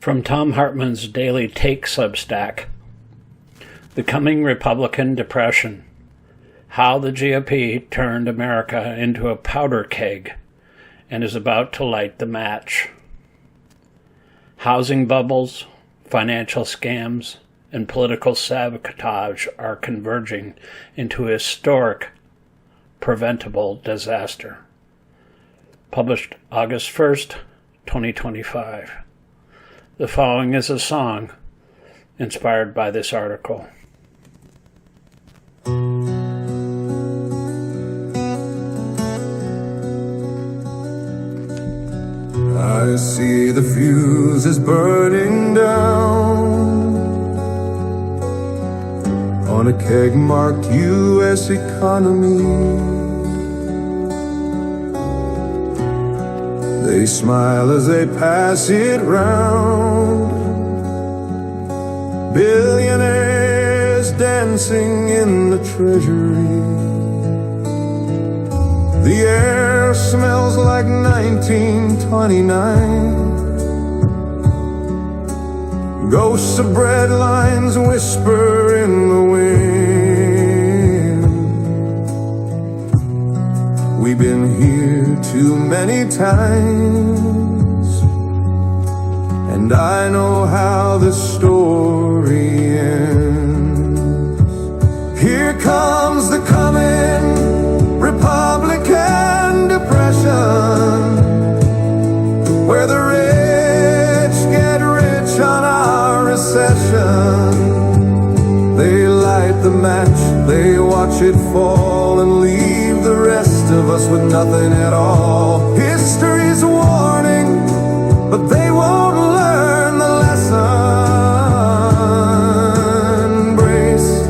From Thom Hartmann's Daily Take Substack, The Coming Republican Depression, How the GOP Turned America into a Powder Keg and is About to Light the Match. Housing bubbles, financial scams, and political sabotage are converging into a historic, preventable disaster. Published August 1st, 2025. The following is a song inspired by this article. I see the fuse is burning down on a keg marked U.S. economy. They smile as they pass it round, billionaires dancing in the treasury. The air smells like 1929. Ghosts of bread lines whisper in the wind. We've been here too many times, and I know how the story ends. Here comes the coming Republican depression, where the rich get rich on our recession. They light the match, they watch it fall, and leave the rest of us with nothing at all. History's a warning, but they won't learn the lesson. Brace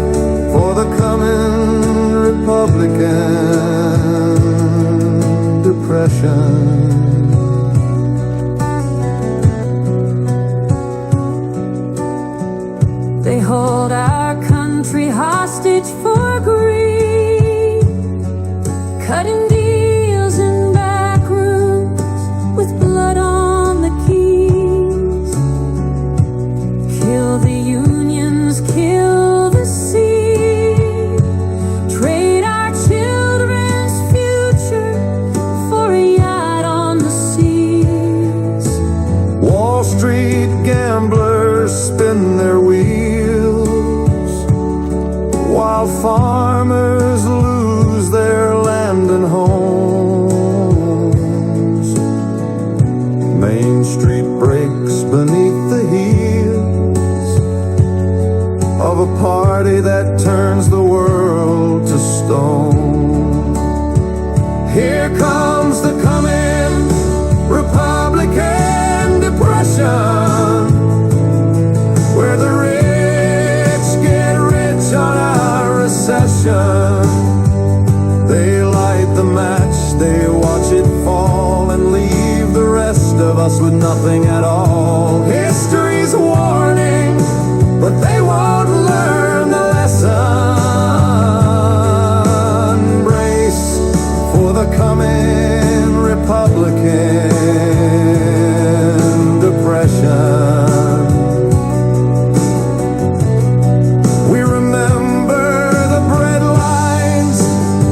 for the coming Republican depression. They hold our country hostage for greed, cutting deals in back rooms with blood on the keys. Kill the unions, kill the seed, trade our children's future for a yacht on the seas. Wall Street gamblers spin their wheels, while farmers lose their land and homes. Main Street breaks beneath the heels of a party that turns the world to stone. Here comes the coming Republican depression, where the rich get rich on our recession. They light the match, they watch it fall, and leave the rest of us with nothing at all. History's a warning, but they won't learn the lesson. Brace for the coming Republican depression. We remember the bread lines,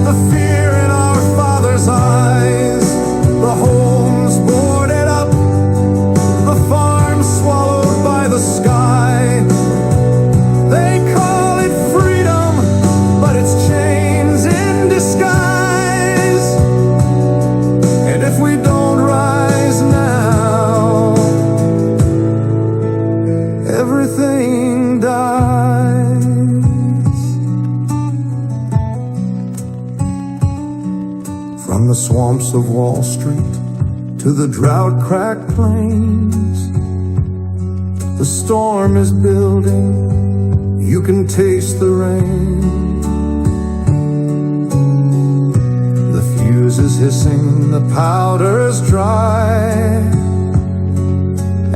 the fear in our fathers' eyes, the homes boarded up, the farms swallowed by the sky. They call it freedom, but it's chains in disguise. And if we don't rise now, everything dies. From the swamps of Wall Street to the drought-cracked plains, the storm is building, you can taste the rain. The fuse is hissing, the powder's dry,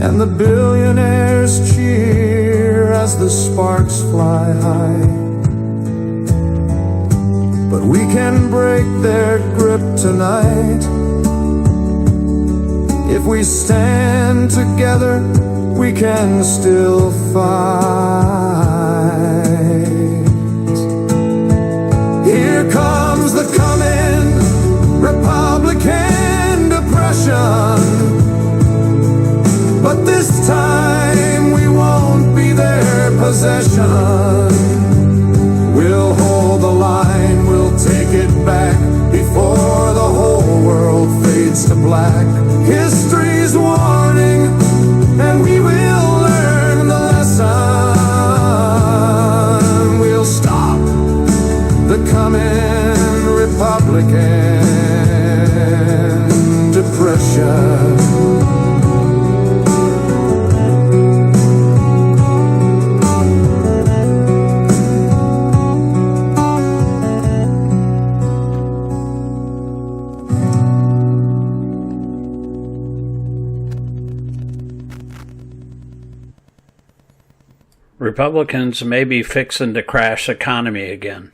and the billionaires cheer as the sparks fly high. But we can break their grip tonight. If we stand together, we we can still fight. Here comes the coming Republican depression, but this time we won't be their possession. We'll hold the line, we'll take it back before the whole world fades to black. History's warning, and we will learn the lesson. We'll stop the coming Republican depression. Republicans may be fixing to crash the economy again.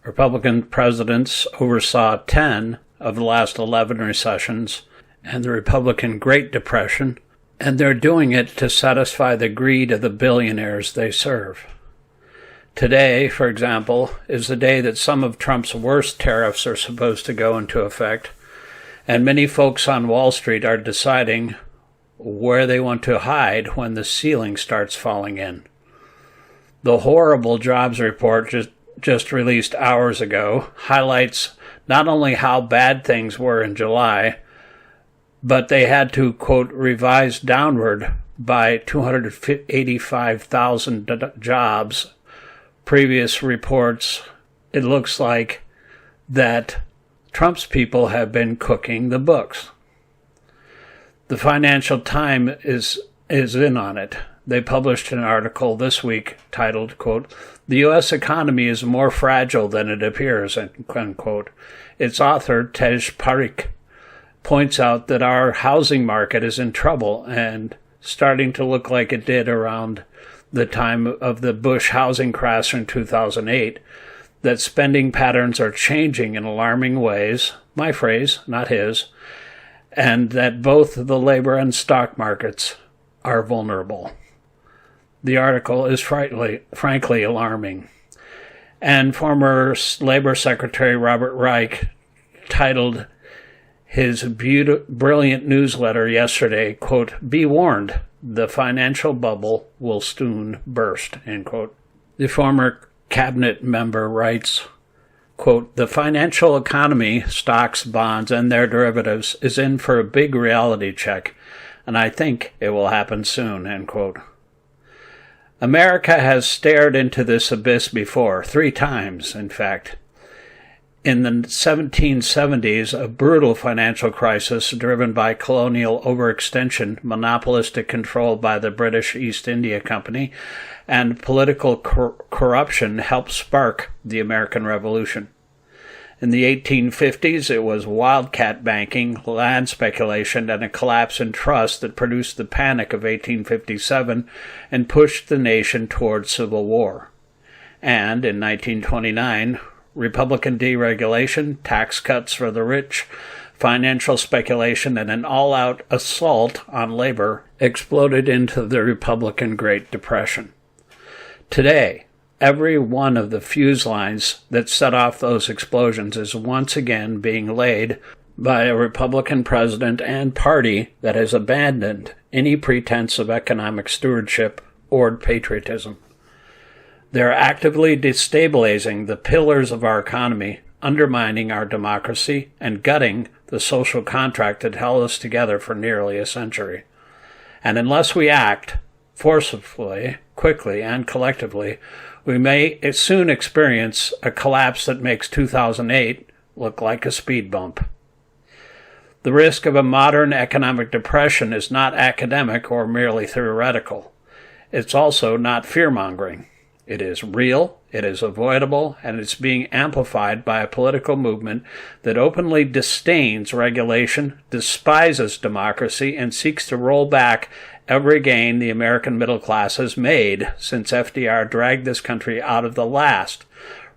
Republican presidents oversaw 10 of the last 11 recessions and the Republican Great Depression, and they're doing it to satisfy the greed of the billionaires they serve. Today, for example, is the day that some of Trump's worst tariffs are supposed to go into effect, and many folks on Wall Street are deciding where they want to hide when the ceiling starts falling in. The horrible jobs report just released hours ago highlights not only how bad things were in July, but they had to, quote, revise downward by 285,000 jobs. Previous reports, it looks like that Trump's people have been cooking the books. The Financial Times is in on it. They published an article this week titled, quote, "The U.S. economy is more fragile than it appears," unquote. Its author, Tej Parikh, points out that our housing market is in trouble and starting to look like it did around the time of the Bush housing crash in 2008, that spending patterns are changing in alarming ways, my phrase, not his, and that both the labor and stock markets are vulnerable. The article is frankly alarming. And former Labor Secretary Robert Reich titled his brilliant newsletter yesterday, quote, "Be warned, the financial bubble will soon burst," end quote. The former cabinet member writes, quote, "The financial economy, stocks, bonds, and their derivatives is in for a big reality check, and I think it will happen soon," end quote. America has stared into this abyss before, 3 times, in fact. In the 1770s, a brutal financial crisis driven by colonial overextension, monopolistic control by the British East India Company, and political corruption helped spark the American Revolution. In the 1850s, it was wildcat banking, land speculation, and a collapse in trust that produced the Panic of 1857 and pushed the nation toward civil war. And in 1929, Republican deregulation, tax cuts for the rich, financial speculation, and an all-out assault on labor exploded into the Republican Great Depression. Today, every one of the fuse lines that set off those explosions is once again being laid by a Republican president and party that has abandoned any pretense of economic stewardship or patriotism. They're actively destabilizing the pillars of our economy, undermining our democracy, and gutting the social contract that held us together for nearly a century. And unless we act forcefully, quickly, and collectively, we may soon experience a collapse that makes 2008 look like a speed bump. The risk of a modern economic depression is not academic or merely theoretical. It's also not fear-mongering. It is real, it is avoidable, and it's being amplified by a political movement that openly disdains regulation, despises democracy, and seeks to roll back every gain the American middle class has made since FDR dragged this country out of the last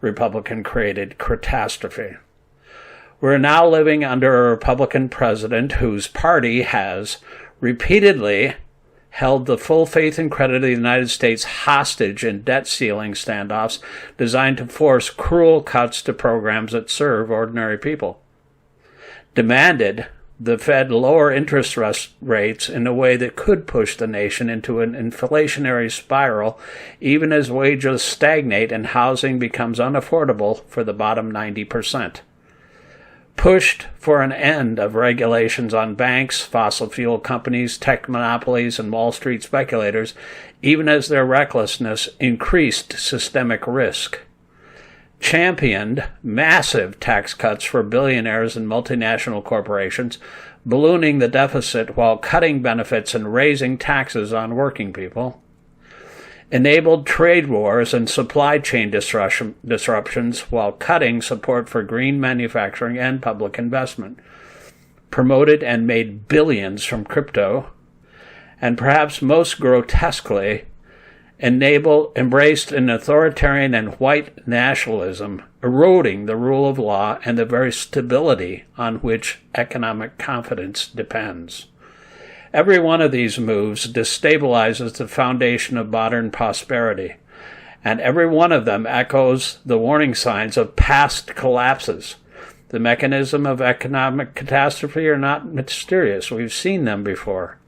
Republican-created catastrophe. We're now living under a Republican president whose party has repeatedly held the full faith and credit of the United States hostage in debt-ceiling standoffs designed to force cruel cuts to programs that serve ordinary people. Demanded the Fed lower interest rates in a way that could push the nation into an inflationary spiral, even as wages stagnate and housing becomes unaffordable for the bottom 90%. Pushed for an end of regulations on banks, fossil fuel companies, tech monopolies, and Wall Street speculators, even as their recklessness increased systemic risk. Championed massive tax cuts for billionaires and multinational corporations, ballooning the deficit while cutting benefits and raising taxes on working people. Enabled trade wars and supply chain disruptions while cutting support for green manufacturing and public investment. Promoted and made billions from crypto, and perhaps most grotesquely, embraced an authoritarian and white nationalism, eroding the rule of law and the very stability on which economic confidence depends. Every one of these moves destabilizes the foundation of modern prosperity, and every one of them echoes the warning signs of past collapses. The mechanism of economic catastrophe are not mysterious. We've seen them before.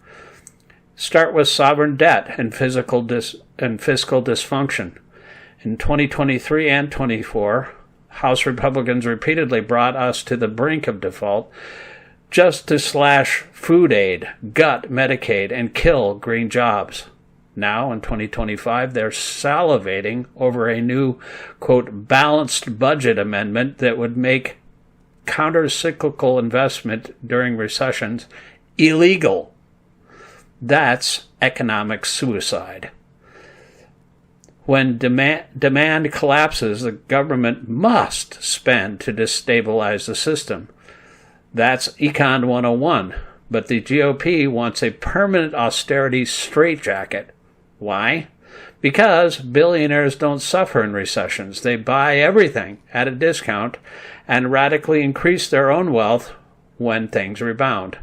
Start with sovereign debt and fiscal dysfunction. In 2023 and 24, House Republicans repeatedly brought us to the brink of default just to slash food aid, gut Medicaid, and kill green jobs. Now, in 2025, they're salivating over a new, quote, balanced budget amendment that would make counter-cyclical investment during recessions illegal. That's economic suicide. When demand collapses, the government must spend to destabilize the system. That's Econ 101. But the GOP wants a permanent austerity straitjacket. Why? Because billionaires don't suffer in recessions. They buy everything at a discount and radically increase their own wealth when things rebound.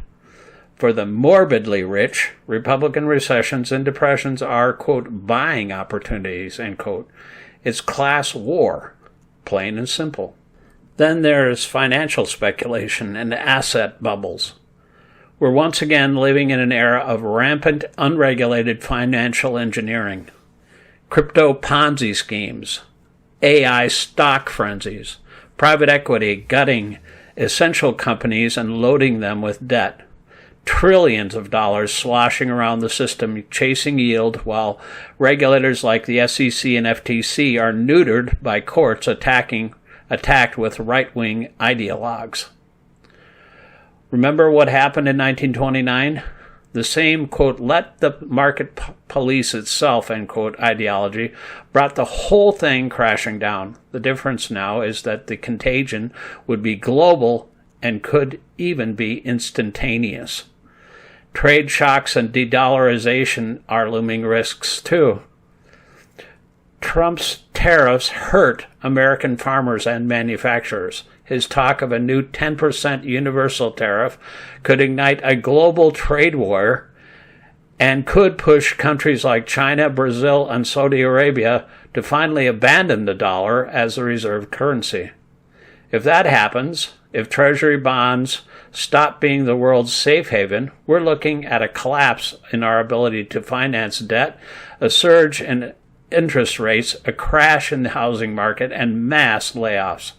For the morbidly rich, Republican recessions and depressions are, quote, buying opportunities, end quote. It's class war, plain and simple. Then there's financial speculation and asset bubbles. We're once again living in an era of rampant, unregulated financial engineering. Crypto Ponzi schemes, AI stock frenzies, private equity gutting essential companies and loading them with debt. Trillions of dollars sloshing around the system, chasing yield, while regulators like the SEC and FTC are neutered by courts attacked with right-wing ideologues. Remember what happened in 1929? The same, quote, let the market police itself, end quote, ideology brought the whole thing crashing down. The difference now is that the contagion would be global and could even be instantaneous. Trade shocks and de-dollarization are looming risks too. Trump's tariffs hurt American farmers and manufacturers. His talk of a new 10% universal tariff could ignite a global trade war and could push countries like China, Brazil, and Saudi Arabia to finally abandon the dollar as the reserve currency. If that happens, if Treasury bonds stop being the world's safe haven, we're looking at a collapse in our ability to finance debt, a surge in interest rates, a crash in the housing market, and mass layoffs.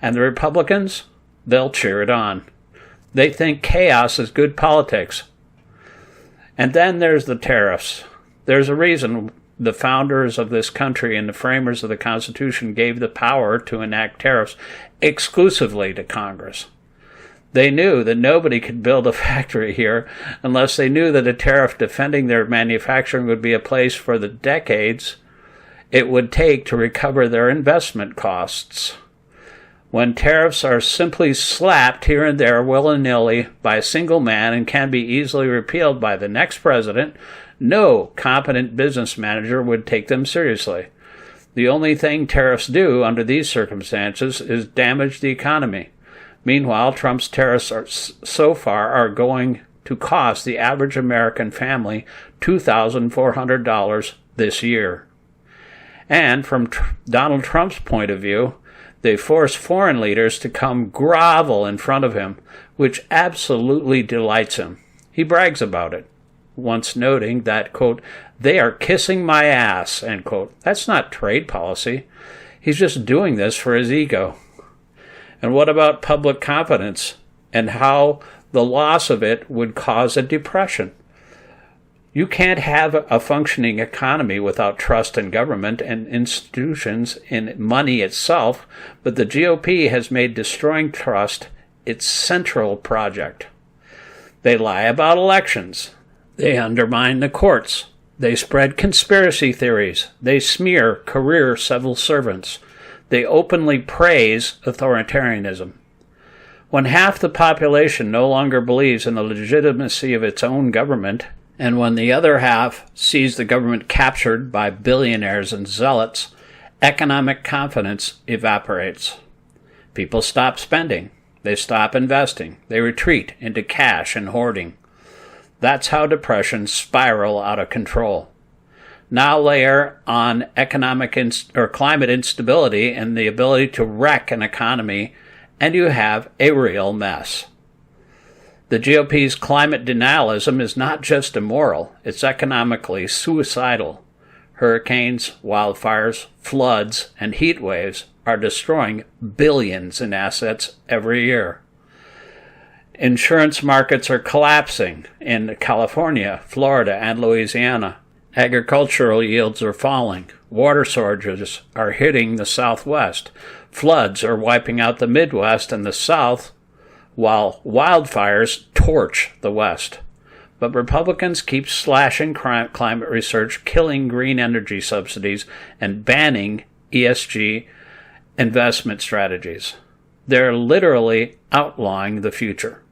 And the Republicans, they'll cheer it on. They think chaos is good politics. And then there's the tariffs. There's a reason the founders of this country and the framers of the Constitution gave the power to enact tariffs exclusively to Congress. They knew that nobody could build a factory here unless they knew that a tariff defending their manufacturing would be a place for the decades it would take to recover their investment costs. When tariffs are simply slapped here and there willy-nilly by a single man and can be easily repealed by the next president, no competent business manager would take them seriously. The only thing tariffs do under these circumstances is damage the economy. Meanwhile, Trump's tariffs so far are going to cost the average American family $2,400 this year. And from Donald Trump's point of view, they force foreign leaders to come grovel in front of him, which absolutely delights him. He brags about it, once noting that, quote, "they are kissing my ass," end quote. That's not trade policy. He's just doing this for his ego. And what about public confidence and how the loss of it would cause a depression? You can't have a functioning economy without trust in government and institutions in money itself, but the GOP has made destroying trust its central project. They lie about elections. They undermine the courts. They spread conspiracy theories. They smear career civil servants. They openly praise authoritarianism. When half the population no longer believes in the legitimacy of its own government, and when the other half sees the government captured by billionaires and zealots, economic confidence evaporates. People stop spending. They stop investing. They retreat into cash and hoarding. That's how depressions spiral out of control. Now layer on economic or climate instability and the ability to wreck an economy, and you have a real mess. The GOP's climate denialism is not just immoral, it's economically suicidal. Hurricanes, wildfires, floods, and heat waves are destroying billions in assets every year. Insurance markets are collapsing in California, Florida, and Louisiana. Agricultural yields are falling. Water shortages are hitting the Southwest. Floods are wiping out the Midwest and the South, while wildfires torch the West. But Republicans keep slashing climate research, killing green energy subsidies, and banning ESG investment strategies. They're literally outlawing the future.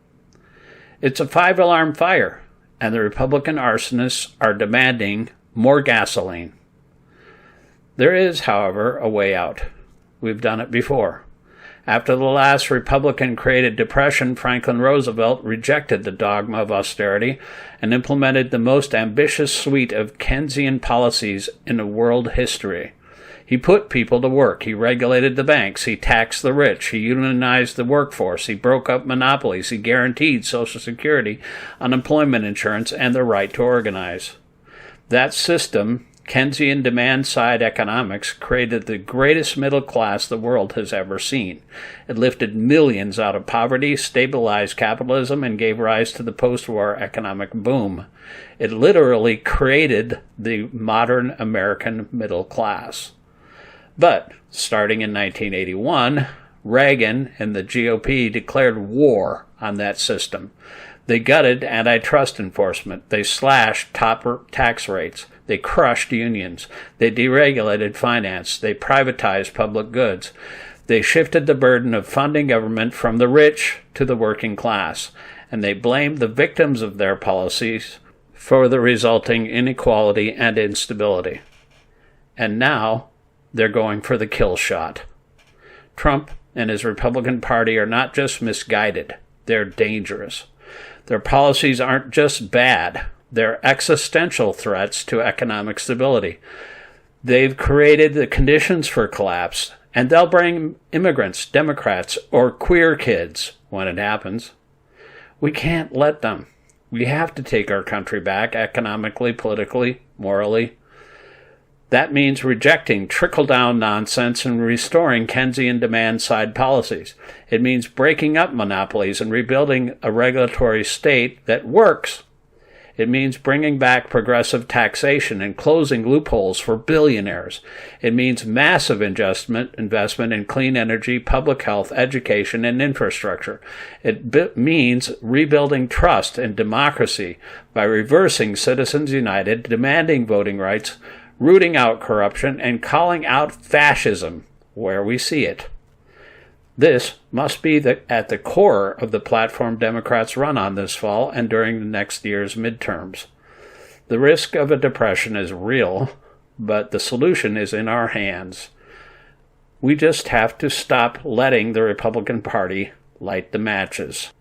It's a five-alarm fire, and the Republican arsonists are demanding more gasoline. There is, however, a way out. We've done it before. After the last Republican-created depression, Franklin Roosevelt rejected the dogma of austerity and implemented the most ambitious suite of Keynesian policies in world history. He put people to work. He regulated the banks. He taxed the rich. He unionized the workforce. He broke up monopolies. He guaranteed Social Security, unemployment insurance, and the right to organize. That system, Keynesian demand-side economics, created the greatest middle class the world has ever seen. It lifted millions out of poverty, stabilized capitalism, and gave rise to the post-war economic boom. It literally created the modern American middle class. But, starting in 1981, Reagan and the GOP declared war on that system. They gutted antitrust enforcement. They slashed top tax rates. They crushed unions. They deregulated finance. They privatized public goods. They shifted the burden of funding government from the rich to the working class. And they blamed the victims of their policies for the resulting inequality and instability. And now they're going for the kill shot. Trump and his Republican Party are not just misguided. They're dangerous. Their policies aren't just bad. They're existential threats to economic stability. They've created the conditions for collapse, and they'll bring immigrants, Democrats, or queer kids when it happens. We can't let them. We have to take our country back economically, politically, morally. That means rejecting trickle-down nonsense and restoring Keynesian demand-side policies. It means breaking up monopolies and rebuilding a regulatory state that works. It means bringing back progressive taxation and closing loopholes for billionaires. It means massive investment in clean energy, public health, education, and infrastructure. It means rebuilding trust and democracy by reversing Citizens United, demanding voting rights, rooting out corruption, and calling out fascism where we see it. This must be at the core of the platform Democrats run on this fall and during the next year's midterms. The risk of a depression is real, but the solution is in our hands. We just have to stop letting the Republican Party light the matches.